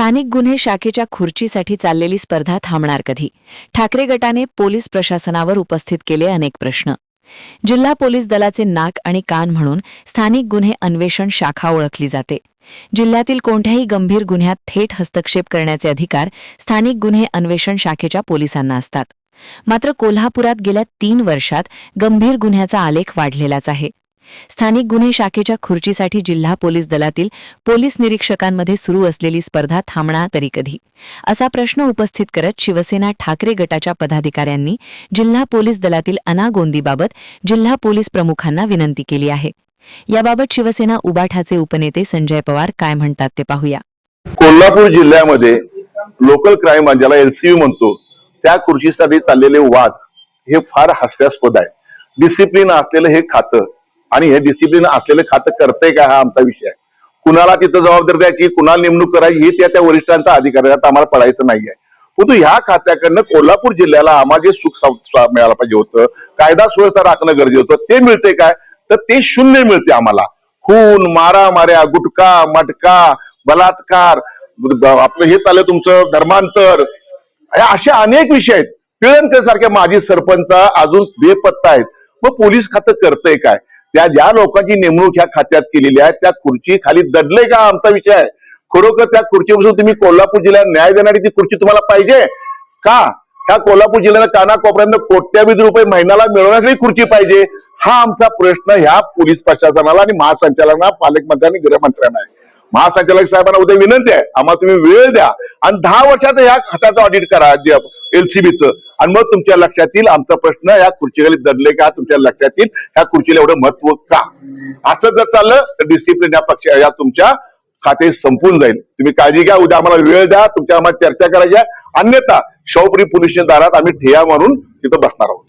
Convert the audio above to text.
स्थानिक गुन्हे शाखेच्या खुर्चीसाठी चाललेली स्पर्धा थांबणार कधी? ठाकरे गटाने पोलीस प्रशासनावर उपस्थित केले अनेक प्रश्न। जिल्हा पोलीस दलाचे नाक आणि कान म्हणून स्थानिक गुन्हे अन्वेषण शाखा ओळखली जाते। जिल्ह्यातील कोणत्याही गंभीर गुन्ह्यात थेट हस्तक्षेप करण्याचे अधिकार स्थानिक गुन्हे अन्वेषण शाखेच्या पोलिसांना असतात। मात्र कोल्हापुरात गेल्या 3 वर्षात गंभीर गुन्ह्याचा आलेख वाढलेलाच आहे। स्थानिक गुन्हे शाखेच्या खुर्चीसाठी जिल्हा पोलीस दलातील पोलीस निरीक्षकांमध्ये सुरू असलेली स्पर्धा थांबणार तरी कधी, असा प्रश्न उपस्थित करत शिवसेना ठाकरे गटाच्या पदाधिकाऱ्यांनी जिल्हा पोलीस दलातील अनागोंदीबाबत जिल्हा पोलीस प्रमुखांना विनंती केली आहे। याबाबत शिवसेना उबाठाचे उपनेते संजय पवार काय म्हणतात ते पाहूया। कोल्हापूर जिल्ह्यामध्ये लोकल क्राईम ज्याला एलसीबी म्हणतो त्या खुर्चीसाठी चाललेले वाद हे फार हास्यास्पद आहे। डिसिप्लिन असलेलं हे खातं आणि हे डिसिप्लिन असलेलं खातं करतंय का, हा आमचा विषय आहे। कुणाला तिथं जबाबदारी द्यायची, कुणाला नेमणूक करायची, हे त्या वरिष्ठांचा अधिकार आहे, आम्हाला पडायचं नाहीये। परंतु ह्या खात्याकडनं कोल्हापूर जिल्ह्याला आम्हाला जे सुख मिळायला पाहिजे होतं, कायदा सुव्यवस्था राखणं गरजेचं होतं, ते मिळते काय? तर ते शून्य मिळते आम्हाला। खून, मारामाऱ्या, गुटखा, मटका, बलात्कार, आपलं हे चाललं तुमचं धर्मांतर, असे अनेक विषय आहेत। पिळणकर सारख्या माजी सरपंच अजून बेपत्ता आहेत। मग पोलीस खातं करतंय काय? त्या ज्या लोकांची नेमणूक ह्या खात्यात केलेली आहे त्या खुर्ची खाली दडले का, आमचा विषय आहे। खरोखर त्या खुर्चीपासून तुम्ही कोल्हापूर जिल्ह्यात न्याय देणारी ती खुर्ची तुम्हाला पाहिजे का? ह्या कोल्हापूर जिल्ह्यात कानाकोपऱ्यात कोट्यावधी रुपये महिन्याला मिळवण्यासाठी खुर्ची पाहिजे, हा आमचा प्रश्न ह्या पोलीस प्रशासनाला आणि महासंचालकांना, पालकमंत्र्यांनी, गृहमंत्र्यांना आहे। महासंचालक साहेबांना उद्या विनंती आहे, आम्हाला तुम्ही वेळ द्या आणि 10 वर्षाचं ह्या खात्याचं ऑडिट करा एलसीबीचं, आणि मग तुमच्या लक्षात येईल आमचा प्रश्न या खुर्चीखाली दडले का, तुमच्या लक्षात येईल ह्या खुर्चीला एवढं महत्व का। असं जर चाललं तर डिसिप्लिन या तुमच्या खाते संपून जाईल। तुम्ही काळजी घ्या, उद्या आम्हाला वेळ द्या, तुमच्या आम्हाला चर्चा करायची आहे, अन्यथा शाहूपुरी पोलीस दारात आम्ही ठिय्या मारून तिथं बसणार आहोत।